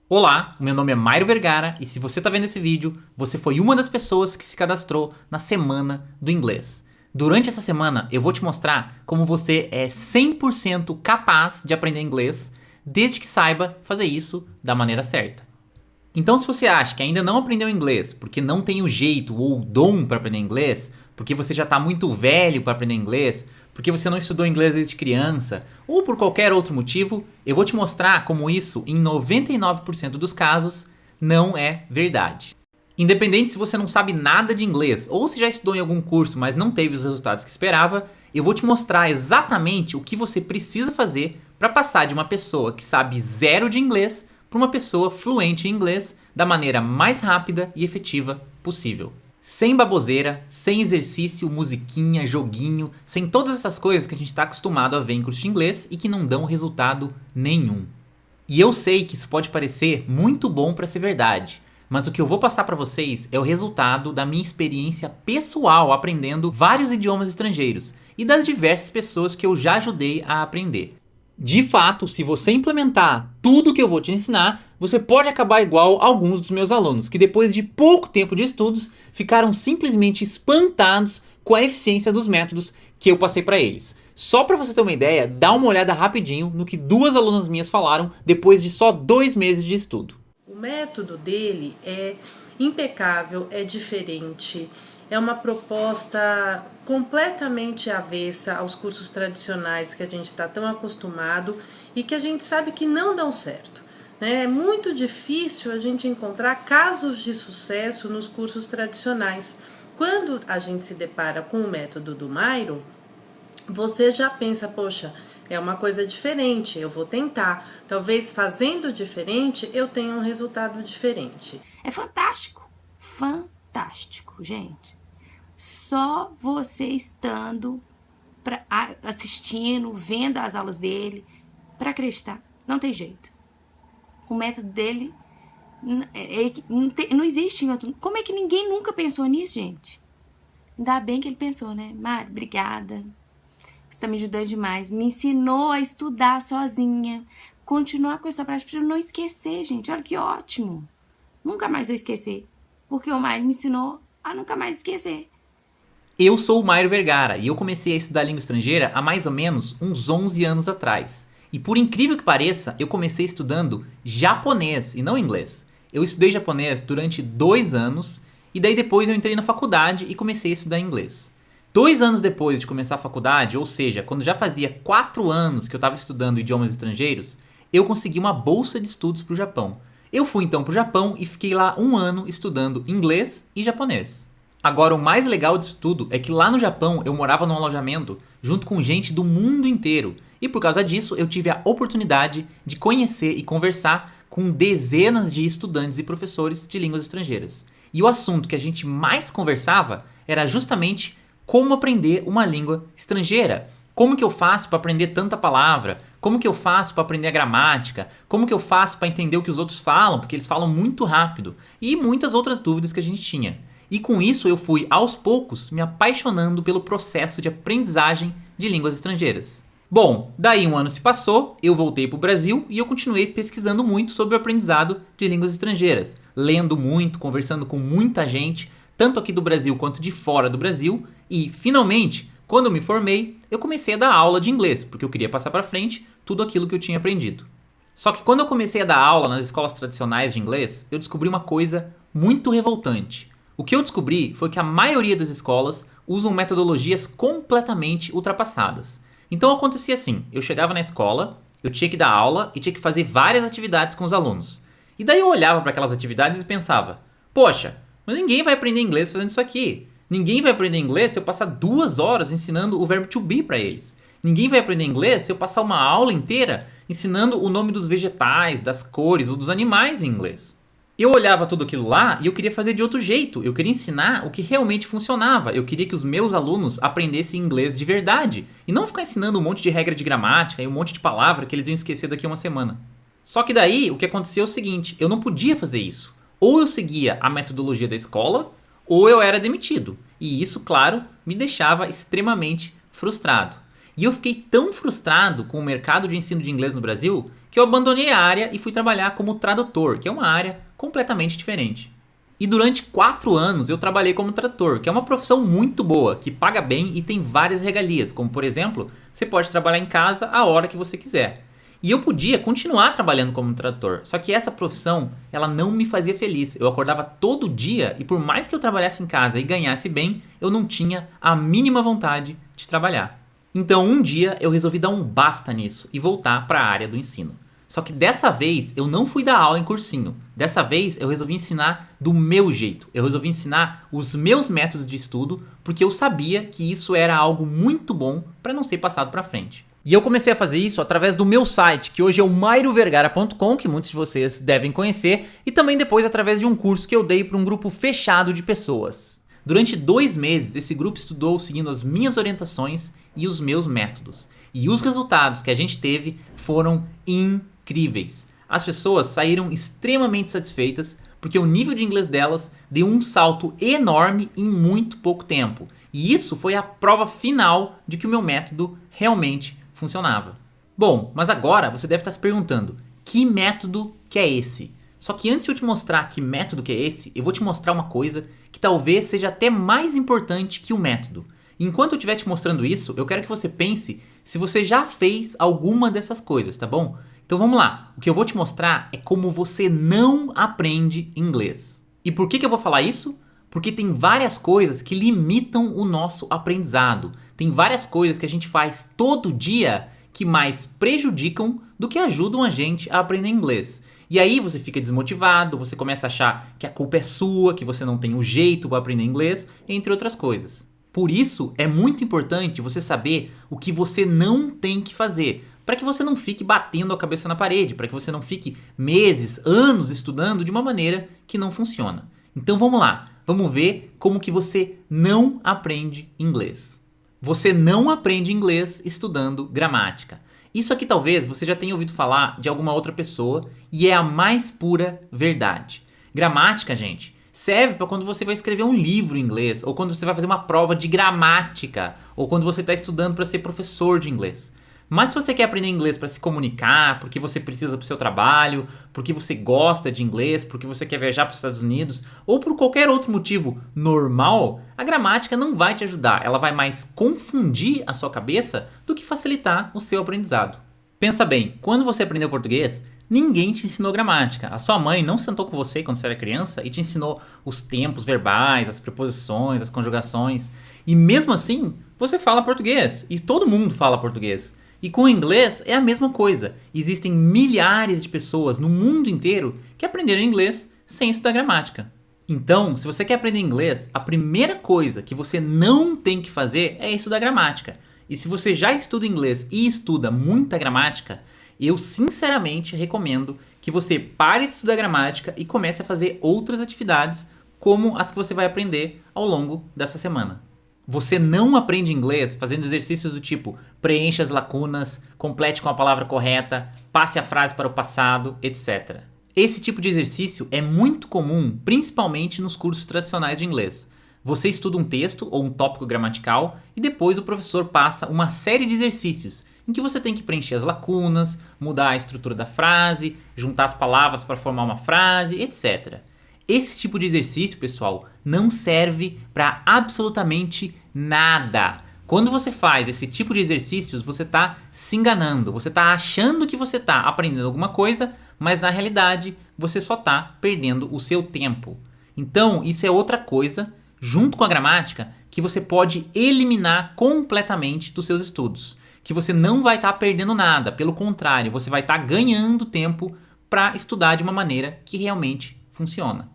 Olá, o meu nome é Mairo Vergara e se você está vendo esse vídeo, você foi uma das pessoas que se cadastrou na Semana do Inglês. Durante essa semana eu vou te mostrar como você é 100% capaz de aprender inglês, desde que saiba fazer isso da maneira certa. Então, se você acha que ainda não aprendeu inglês porque não tem o jeito ou o dom para aprender inglês, porque você já está muito velho para aprender inglês, porque você não estudou inglês desde criança, ou por qualquer outro motivo, eu vou te mostrar como isso, em 99% dos casos, não é verdade. Independente se você não sabe nada de inglês ou se já estudou em algum curso, mas não teve os resultados que esperava, eu vou te mostrar exatamente o que você precisa fazer para passar de uma pessoa que sabe zero de inglês para uma pessoa fluente em inglês da maneira mais rápida e efetiva possível. Sem baboseira, sem exercício, musiquinha, joguinho, sem todas essas coisas que a gente está acostumado a ver em curso de inglês e que não dão resultado nenhum. E eu sei que isso pode parecer muito bom para ser verdade, mas o que eu vou passar para vocês é o resultado da minha experiência pessoal aprendendo vários idiomas estrangeiros e das diversas pessoas que eu já ajudei a aprender. De fato, se você implementar tudo que eu vou te ensinar, você pode acabar igual alguns dos meus alunos, que depois de pouco tempo de estudos, ficaram simplesmente espantados com a eficiência dos métodos que eu passei para eles. Só para você ter uma ideia, dá uma olhada rapidinho no que duas alunas minhas falaram depois de só 2 meses de estudo. O método dele é impecável, é diferente, é uma proposta completamente avessa aos cursos tradicionais que a gente está tão acostumado e que a gente sabe que não dão certo. É muito difícil a gente encontrar casos de sucesso nos cursos tradicionais. Quando a gente se depara com o método do Mairo, você já pensa, poxa, é uma coisa diferente, eu vou tentar. Talvez fazendo diferente eu tenha um resultado diferente. É fantástico, fantástico, gente. Só você estando, assistindo, vendo as aulas dele, para acreditar. Não tem jeito. O método dele não existe em outro. Como é que ninguém nunca pensou nisso, gente? Ainda bem que ele pensou, né? Mari, obrigada. Você tá me ajudando demais. Me ensinou a estudar sozinha. Continuar com essa prática para eu não esquecer, gente. Olha que ótimo. Nunca mais vou esquecer. Porque o Mairo me ensinou a nunca mais esquecer. Eu sou o Mairo Vergara e eu comecei a estudar língua estrangeira há mais ou menos uns 11 anos atrás. E por incrível que pareça, eu comecei estudando japonês e não inglês. Eu estudei japonês durante 2 anos e daí depois eu entrei na faculdade e comecei a estudar inglês. 2 anos depois de começar a faculdade, ou seja, quando já fazia 4 anos que eu estava estudando idiomas estrangeiros, eu consegui uma bolsa de estudos para o Japão. Eu fui então para o Japão e fiquei lá 1 ano estudando inglês e japonês. Agora, o mais legal disso tudo é que lá no Japão eu morava num alojamento junto com gente do mundo inteiro. E por causa disso eu tive a oportunidade de conhecer e conversar com dezenas de estudantes e professores de línguas estrangeiras. E o assunto que a gente mais conversava era justamente como aprender uma língua estrangeira. Como que eu faço para aprender tanta palavra? Como que eu faço para aprender a gramática? Como que eu faço para entender o que os outros falam? Porque eles falam muito rápido. E muitas outras dúvidas que a gente tinha. E com isso eu fui, aos poucos, me apaixonando pelo processo de aprendizagem de línguas estrangeiras. Bom, daí 1 ano se passou, eu voltei para o Brasil e eu continuei pesquisando muito sobre o aprendizado de línguas estrangeiras. Lendo muito, conversando com muita gente, tanto aqui do Brasil quanto de fora do Brasil. E, finalmente, quando eu me formei, eu comecei a dar aula de inglês, porque eu queria passar para frente tudo aquilo que eu tinha aprendido. Só que quando eu comecei a dar aula nas escolas tradicionais de inglês, eu descobri uma coisa muito revoltante. O que eu descobri foi que a maioria das escolas usam metodologias completamente ultrapassadas. Então acontecia assim, eu chegava na escola, eu tinha que dar aula e tinha que fazer várias atividades com os alunos. E daí eu olhava para aquelas atividades e pensava, poxa, mas ninguém vai aprender inglês fazendo isso aqui. Ninguém vai aprender inglês se eu passar 2 horas ensinando o verbo to be para eles. Ninguém vai aprender inglês se eu passar uma aula inteira ensinando o nome dos vegetais, das cores ou dos animais em inglês. Eu olhava tudo aquilo lá e eu queria fazer de outro jeito. Eu queria ensinar o que realmente funcionava. Eu queria que os meus alunos aprendessem inglês de verdade. E não ficar ensinando um monte de regra de gramática e um monte de palavra que eles iam esquecer daqui a uma semana. Só que daí o que aconteceu é o seguinte, eu não podia fazer isso. Ou eu seguia a metodologia da escola, ou eu era demitido. E isso, claro, me deixava extremamente frustrado. E eu fiquei tão frustrado com o mercado de ensino de inglês no Brasil que eu abandonei a área e fui trabalhar como tradutor, que é uma área completamente diferente. E durante 4 anos eu trabalhei como tradutor, que é uma profissão muito boa, que paga bem e tem várias regalias, como por exemplo, você pode trabalhar em casa a hora que você quiser. E eu podia continuar trabalhando como tradutor, só que essa profissão, ela não me fazia feliz. Eu acordava todo dia e por mais que eu trabalhasse em casa e ganhasse bem, eu não tinha a mínima vontade de trabalhar. Então um dia eu resolvi dar um basta nisso e voltar para a área do ensino. Só que dessa vez eu não fui dar aula em cursinho. Dessa vez eu resolvi ensinar do meu jeito. Eu resolvi ensinar os meus métodos de estudo porque eu sabia que isso era algo muito bom para não ser passado para frente. E eu comecei a fazer isso através do meu site, que hoje é o mairovergara.com, que muitos de vocês devem conhecer, e também depois através de um curso que eu dei para um grupo fechado de pessoas. Durante 2 meses, esse grupo estudou seguindo as minhas orientações e os meus métodos. E os resultados que a gente teve foram incríveis. As pessoas saíram extremamente satisfeitas porque o nível de inglês delas deu um salto enorme em muito pouco tempo. E isso foi a prova final de que o meu método realmente funcionava. Bom, mas agora você deve estar se perguntando, que método que é esse? Só que antes de eu te mostrar que método que é esse, eu vou te mostrar uma coisa que talvez seja até mais importante que o método. Enquanto eu estiver te mostrando isso, eu quero que você pense se você já fez alguma dessas coisas, tá bom? Então vamos lá, o que eu vou te mostrar é como você não aprende inglês. E por que eu vou falar isso? Porque tem várias coisas que limitam o nosso aprendizado. Tem várias coisas que a gente faz todo dia que mais prejudicam do que ajudam a gente a aprender inglês. E aí você fica desmotivado, você começa a achar que a culpa é sua, que você não tem o jeito para aprender inglês, entre outras coisas. Por isso é muito importante você saber o que você não tem que fazer, para que você não fique batendo a cabeça na parede, para que você não fique meses, anos estudando de uma maneira que não funciona. Então vamos lá, vamos ver como que você não aprende inglês. Você não aprende inglês estudando gramática. Isso aqui talvez você já tenha ouvido falar de alguma outra pessoa e é a mais pura verdade. Gramática, gente, serve para quando você vai escrever um livro em inglês, ou quando você vai fazer uma prova de gramática, ou quando você está estudando para ser professor de inglês. Mas se você quer aprender inglês para se comunicar, porque você precisa para o seu trabalho, porque você gosta de inglês, porque você quer viajar para os Estados Unidos, ou por qualquer outro motivo normal, a gramática não vai te ajudar. Ela vai mais confundir a sua cabeça do que facilitar o seu aprendizado. Pensa bem, quando você aprendeu português, ninguém te ensinou gramática. A sua mãe não sentou com você quando você era criança e te ensinou os tempos verbais, as preposições, as conjugações. E mesmo assim, você fala português. E todo mundo fala português. E com o inglês é a mesma coisa. Existem milhares de pessoas no mundo inteiro que aprenderam inglês sem estudar gramática. Então, se você quer aprender inglês, a primeira coisa que você não tem que fazer é estudar gramática. E se você já estuda inglês e estuda muita gramática, eu sinceramente recomendo que você pare de estudar gramática e comece a fazer outras atividades como as que você vai aprender ao longo dessa semana. Você não aprende inglês fazendo exercícios do tipo preencha as lacunas, complete com a palavra correta, passe a frase para o passado, etc. Esse tipo de exercício é muito comum, principalmente nos cursos tradicionais de inglês. Você estuda um texto ou um tópico gramatical e depois o professor passa uma série de exercícios em que você tem que preencher as lacunas, mudar a estrutura da frase, juntar as palavras para formar uma frase, etc. Esse tipo de exercício, pessoal, não serve para absolutamente nada. Quando você faz esse tipo de exercícios, você está se enganando, você está achando que você está aprendendo alguma coisa, mas na realidade você só está perdendo o seu tempo. Então, isso é outra coisa, junto com a gramática, que você pode eliminar completamente dos seus estudos. Que você não vai estar perdendo nada, pelo contrário, você vai estar ganhando tempo para estudar de uma maneira que realmente funciona.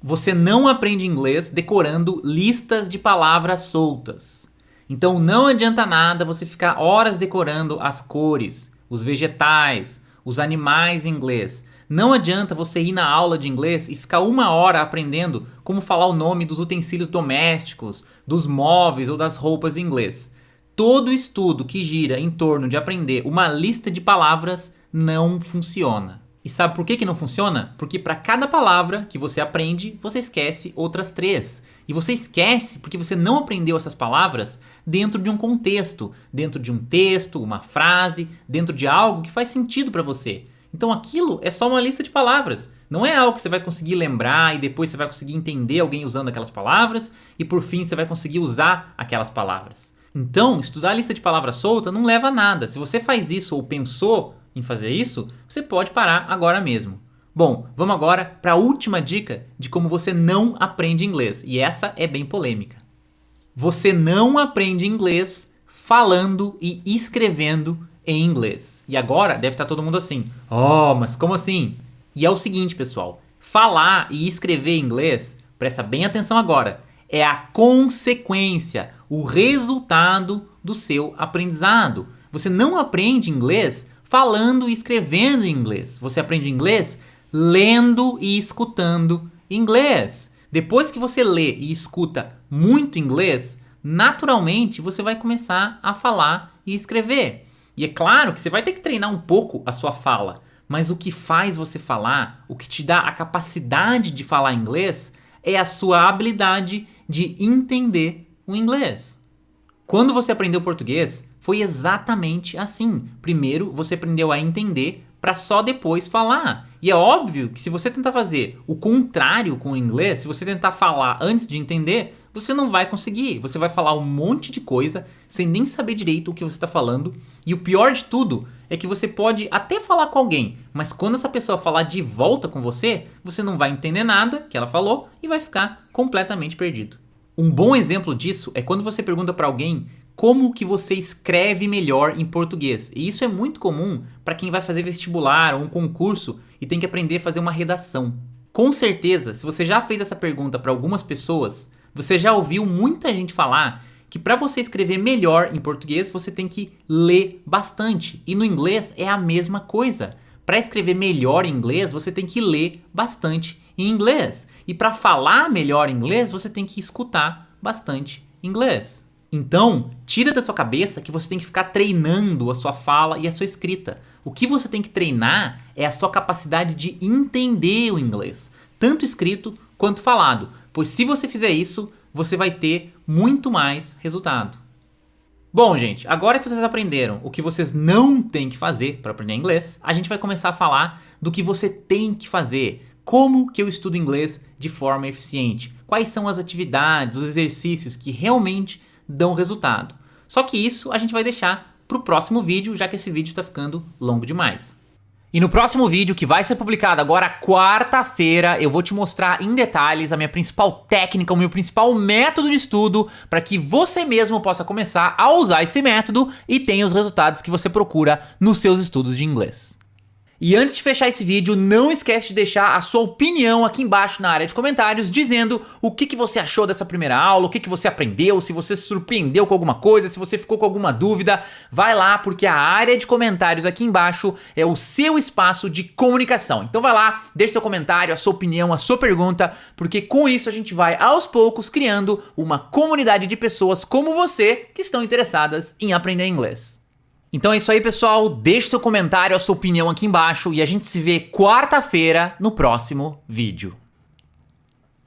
Você não aprende inglês decorando listas de palavras soltas. Então não adianta nada você ficar horas decorando as cores, os vegetais, os animais em inglês. Não adianta você ir na aula de inglês e ficar 1 hora aprendendo como falar o nome dos utensílios domésticos, dos móveis ou das roupas em inglês. Todo estudo que gira em torno de aprender uma lista de palavras não funciona. E sabe por que não funciona? Porque para cada palavra que você aprende, você esquece outras 3. E você esquece porque você não aprendeu essas palavras dentro de um contexto, dentro de um texto, uma frase, dentro de algo que faz sentido para você. Então aquilo é só uma lista de palavras. Não é algo que você vai conseguir lembrar e depois você vai conseguir entender alguém usando aquelas palavras e por fim você vai conseguir usar aquelas palavras. Então, estudar a lista de palavras solta não leva a nada. Se você faz isso ou pensou em fazer isso, você pode parar agora mesmo. Bom, vamos agora para a última dica de como você não aprende inglês. E essa é bem polêmica. Você não aprende inglês falando e escrevendo em inglês. E agora deve estar todo mundo assim. Oh, mas como assim? E é o seguinte, pessoal. Falar e escrever em inglês, presta bem atenção agora, é a consequência, o resultado do seu aprendizado. Você não aprende inglês falando e escrevendo em inglês. Você aprende inglês lendo e escutando inglês. Depois que você lê e escuta muito inglês, naturalmente você vai começar a falar e escrever. E é claro que você vai ter que treinar um pouco a sua fala, mas o que faz você falar, o que te dá a capacidade de falar inglês, é a sua habilidade de entender o inglês. Quando você aprendeu português, foi exatamente assim. Primeiro você aprendeu a entender para só depois falar. E é óbvio que se você tentar fazer o contrário com o inglês, se você tentar falar antes de entender, você não vai conseguir. Você vai falar um monte de coisa sem nem saber direito o que você está falando. E o pior de tudo é que você pode até falar com alguém, mas quando essa pessoa falar de volta com você, você não vai entender nada que ela falou e vai ficar completamente perdido. Um bom exemplo disso é quando você pergunta para alguém como que você escreve melhor em português. E isso é muito comum para quem vai fazer vestibular ou um concurso e tem que aprender a fazer uma redação. Com certeza, se você já fez essa pergunta para algumas pessoas, você já ouviu muita gente falar que para você escrever melhor em português, você tem que ler bastante. E no inglês é a mesma coisa. Para escrever melhor em inglês, você tem que ler bastante em inglês. E para falar melhor em inglês, você tem que escutar bastante inglês. Então, tira da sua cabeça que você tem que ficar treinando a sua fala e a sua escrita. O que você tem que treinar é a sua capacidade de entender o inglês, tanto escrito quanto falado. Pois se você fizer isso, você vai ter muito mais resultado. Bom, gente, agora que vocês aprenderam o que vocês não têm que fazer para aprender inglês, a gente vai começar a falar do que você tem que fazer. Como que eu estudo inglês de forma eficiente? Quais são as atividades, os exercícios que realmente dão resultado? Só que isso a gente vai deixar para o próximo vídeo, já que esse vídeo está ficando longo demais. E no próximo vídeo, que vai ser publicado agora quarta-feira, eu vou te mostrar em detalhes a minha principal técnica, o meu principal método de estudo para que você mesmo possa começar a usar esse método e tenha os resultados que você procura nos seus estudos de inglês. E antes de fechar esse vídeo, não esquece de deixar a sua opinião aqui embaixo na área de comentários, dizendo o que você achou dessa primeira aula, o que você aprendeu, se você se surpreendeu com alguma coisa, se você ficou com alguma dúvida. Vai lá, porque a área de comentários aqui embaixo é o seu espaço de comunicação. Então vai lá, deixe seu comentário, a sua opinião, a sua pergunta, porque com isso a gente vai aos poucos criando uma comunidade de pessoas como você que estão interessadas em aprender inglês. Então é isso aí, pessoal. Deixe seu comentário, a sua opinião aqui embaixo e a gente se vê quarta-feira no próximo vídeo.